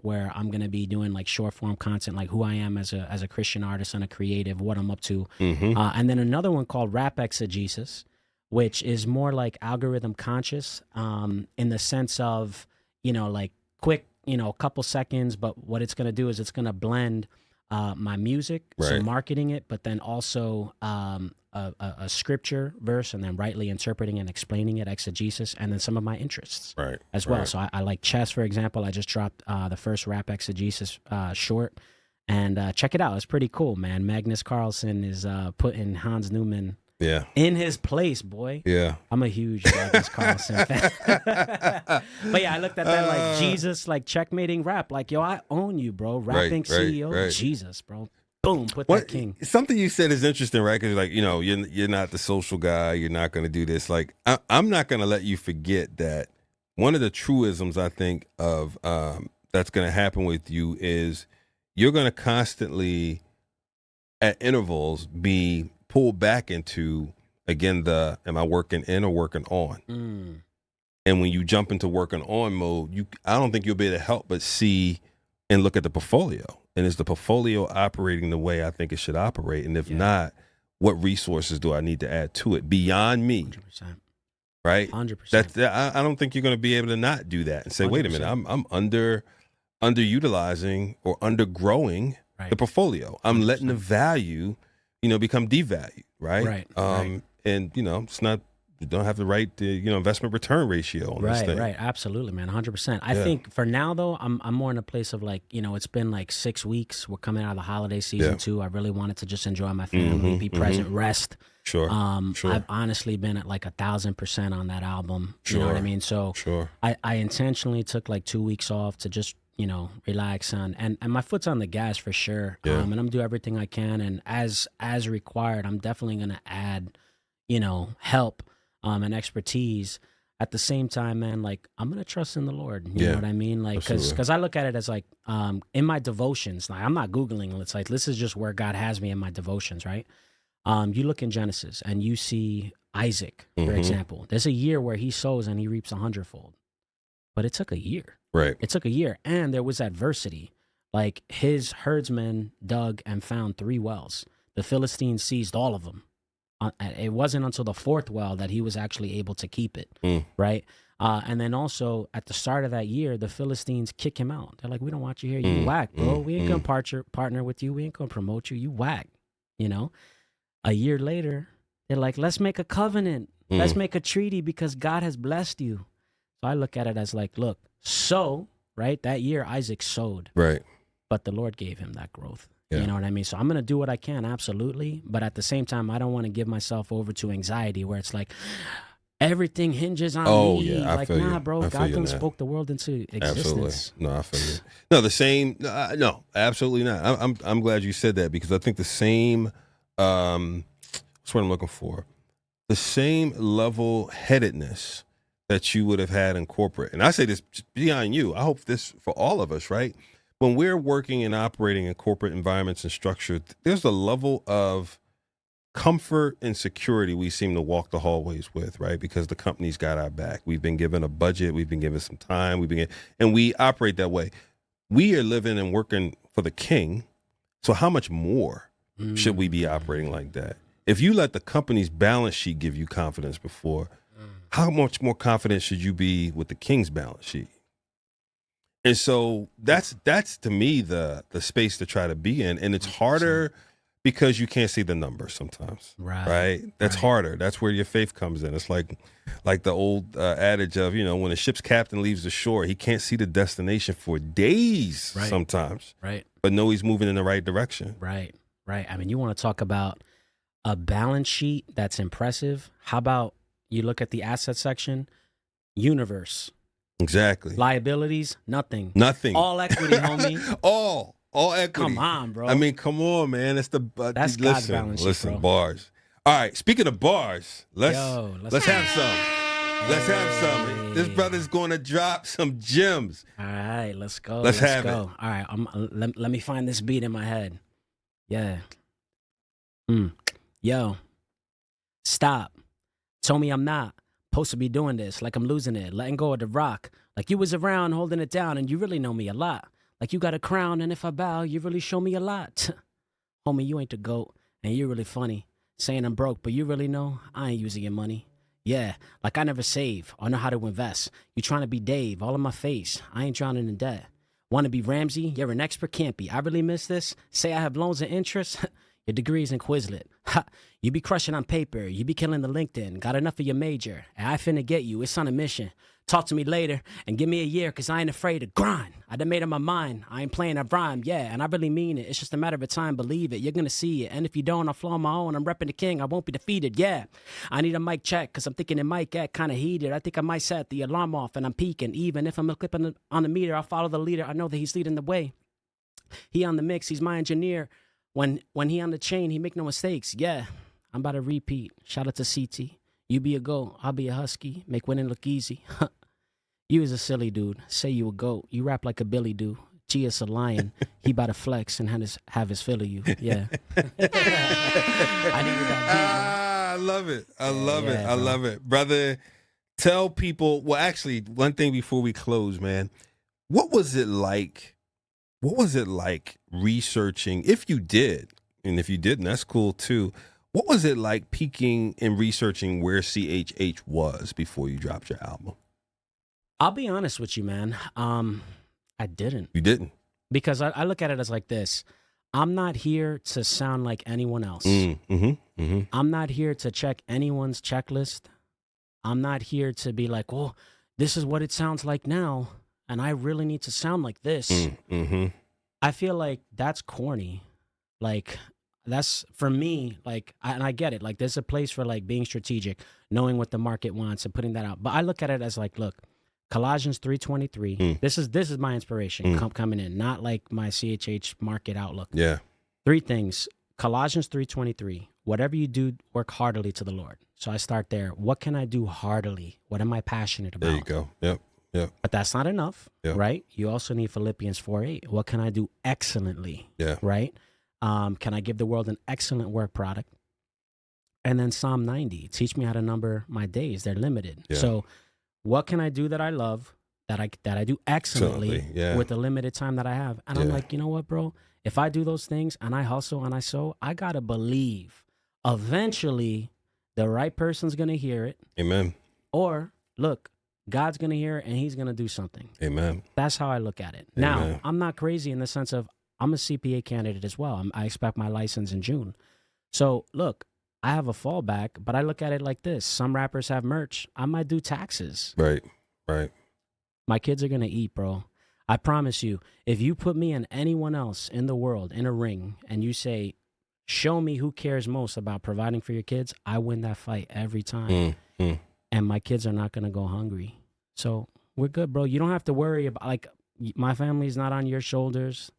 where I'm gonna be doing like short form content, like who I am as a Christian artist and a creative, what I'm up to. And then another one called Rap Exegesis, which is more like algorithm conscious, in the sense of like a couple seconds, but what it's gonna do is it's gonna blend my music, so Right. marketing it, but then also a scripture verse, and then rightly interpreting and explaining it, exegesis, and then some of my interests Right. as well. Right. So I like chess, for example. I just dropped the first rap exegesis short, and check it out. It's pretty cool, man. Magnus Carlsen is putting Hans Newman Yeah. in his place, boy. Yeah. I'm a huge Magnus Carlsen fan. But yeah, I looked at that like Jesus, like checkmating rap. Like, yo, I own you, bro. Rapping CEO, right. Jesus, bro. Boom, put What that king. something you said is interesting, right? Because like you're not the social guy. You're not going to do this. Like I'm not going to let you forget that one of the truisms I think of that's going to happen with you is you're going to constantly at intervals be pulled back into again the am I working in or working on? And when you jump into working on mode, I don't think you'll be able to help but see and look at the portfolio. And is the portfolio operating the way I think it should operate? And if not, what resources do I need to add to it beyond me? 100%. Right? 100%. I don't think you're going to be able to not do that and say, wait a minute, 100%. I'm underutilizing or undergrowing the portfolio. I'm 100%. letting the value, become devalued. Right. Right. And it's not. You don't have the right, investment return ratio on this thing. Right, absolutely, man, 100%. I think for now though, I'm more in a place of like, it's been like 6 weeks. We're coming out of the holiday season too. I really wanted to just enjoy my family, be present, rest. Sure. I've honestly been at like 1,000% on that album. You know what I mean? So I intentionally took like 2 weeks off to just relax and my foot's on the gas for sure. And I'm gonna do everything I can, and as required, I'm definitely gonna add help and expertise. At the same time, man, like I'm gonna trust in the Lord. You know what I mean? Like, because I look at it as like in my devotions. Like I'm not Googling. It's like this is just where God has me in my devotions, right? You look in Genesis and you see Isaac, for example. There's a year where he sows and he reaps 100-fold, but it took a year. Right. It took a year, and there was adversity. Like his herdsmen dug and found 3 wells. The Philistines seized all of them. It wasn't until the 4th well that he was actually able to keep it, right? And then also at the start of that year, the Philistines kick him out. They're like, we don't want you here. You whack, bro. We ain't gonna partner with you. We ain't gonna promote you. You whack, A year later, they're like, let's make a covenant. Let's make a treaty because God has blessed you. So I look at it as like, look, right? That year Isaac sowed. Right. But the Lord gave him that growth. Yeah. You know what I mean? So I'm going to do what I can, absolutely. But at the same time, I don't want to give myself over to anxiety where it's like everything hinges on me. Yeah, like, nah, bro, God done spoke the world into existence. Absolutely. No, I feel you. No, the same. No, absolutely not. I'm glad you said that because I think the same, what's what I'm looking for? The same level-headedness that you would have had in corporate. And I say this beyond you. I hope this for all of us, right? When we're working and operating in corporate environments and structure, there's a level of comfort and security we seem to walk the hallways with, right? Because the company's got our back. We've been given a budget. We've been given some time. And we operate that way. We are living and working for the king. So how much more should we be operating like that? If you let the company's balance sheet give you confidence before, how much more confident should you be with the king's balance sheet? And so that's to me the space to try to be in, and it's harder because you can't see the numbers sometimes, right? That's harder. That's where your faith comes in. It's like the old adage of when a ship's captain leaves the shore, he can't see the destination for days sometimes, right? But know he's moving in the right direction, right? I mean, you want to talk about a balance sheet that's impressive? How about you look at the asset section, universe. Exactly. Liabilities, nothing. All equity, homie. all equity. Come on, bro. I mean, come on, man. It's that's God's balance sheet, listen, bro. bars. All right. Speaking of bars, let's have some. Let's have some. This brother's going to drop some gems. All right, let's go. Let's have go. it. All right, let me find this beat in my head. Yeah. Yo. Stop. Told me I'm not supposed to be doing this, like I'm losing it, letting go of the rock. Like you was around holding it down and you really know me a lot. Like you got a crown and if I bow, you really show me a lot. Homie, you ain't the GOAT and you're really funny. Saying I'm broke, but you really know I ain't using your money. Yeah, like I never save or know how to invest. You trying to be Dave all in my face. I ain't drowning in debt. Want to be Ramsey? You're an expert, can't be. I really miss this. Say I have loans and interest. Your degree's in Quizlet. Ha! You be crushing on paper. You be killing the LinkedIn. Got enough of your major. And I finna get you. It's on a mission. Talk to me later and give me a year, cause I ain't afraid to grind. I done made up my mind. I ain't playing a rhyme, yeah, and I really mean it. It's just a matter of time, believe it. You're gonna see it. And if you don't, I'll flow on my own. I'm repping the king. I won't be defeated, yeah. I need a mic check, cause I'm thinking it might get kinda heated. I think I might set the alarm off and I'm peaking. Even if I'm a clip on the meter, I'll follow the leader. I know that he's leading the way. He on the mix, he's my engineer. When he on the chain, he make no mistakes. Yeah, I'm about to repeat. Shout out to CT. You be a goat, I'll be a husky. Make winning look easy. You is a silly dude. Say you a goat. You rap like a Billy do. Gia's a lion. He about to flex and have his fill of you. Yeah. I needed that beat, man. I love it. I love it. I love it. Brother, tell people, well, actually, one thing before we close, man. What was it like? What was it like researching, if you did, and if you didn't, that's cool too. What was it like peeking and researching where CHH was before you dropped your album? I'll be honest with you, man. I didn't. You didn't? Because I look at it as like this. I'm not here to sound like anyone else. I'm not here to check anyone's checklist. I'm not here to be like, oh, this is what it sounds like now, and I really need to sound like this. I feel like that's corny. Like, that's, for me, like, and I get it. Like, there's a place for, like, being strategic, knowing what the market wants and putting that out. But I look at it as like, look, Colossians 3:23. This is my inspiration coming in, not like my CHH market outlook. Yeah. 3 things. Colossians 3:23. Whatever you do, work heartily to the Lord. So I start there. What can I do heartily? What am I passionate about? There you go. Yep. Yep. But that's not enough, right? You also need Philippians 4:8. What can I do excellently? Yeah. Right? Can I give the world an excellent work product? And then Psalm 90. Teach me how to number my days. They're limited. Yeah. So what can I do that I love, that I do excellently with the limited time that I have? And I'm like, you know what, bro? If I do those things and I hustle and I sow, I got to believe eventually the right person's going to hear it. Amen. Or, look, God's going to hear it and he's going to do something. Amen. That's how I look at it. Amen. Now, I'm not crazy in the sense of I'm a CPA candidate as well. I expect my license in June. So, look, I have a fallback, but I look at it like this. Some rappers have merch. I might do taxes. Right, right. My kids are going to eat, bro. I promise you, if you put me and anyone else in the world in a ring and you say, show me who cares most about providing for your kids, I win that fight every time. And my kids are not going to go hungry. So we're good, bro. You don't have to worry about, like, my family's not on your shoulders.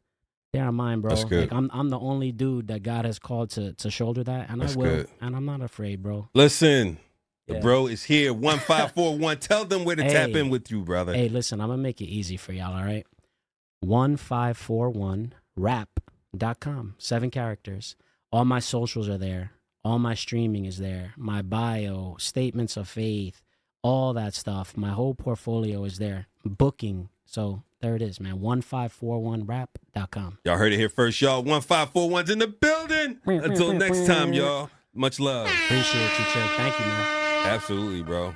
They're on mine, bro. That's good. Like, I'm the only dude that God has called to shoulder that, and That's I will. good. And I'm not afraid, bro. Listen, the bro is here. 1541. Tell them where to tap in with you, brother. Hey, listen, I'm going to make it easy for y'all, all right? 1541rap.com. 7 characters. All my socials are there. All my streaming is there. My bio, statements of faith, all that stuff. My whole portfolio is there. Booking. So there it is, man. 1541rap.com. Y'all heard it here first, y'all. 1541's in the building. Until next time, y'all. Much love. Appreciate you, Chick. Thank you, man. Absolutely, bro.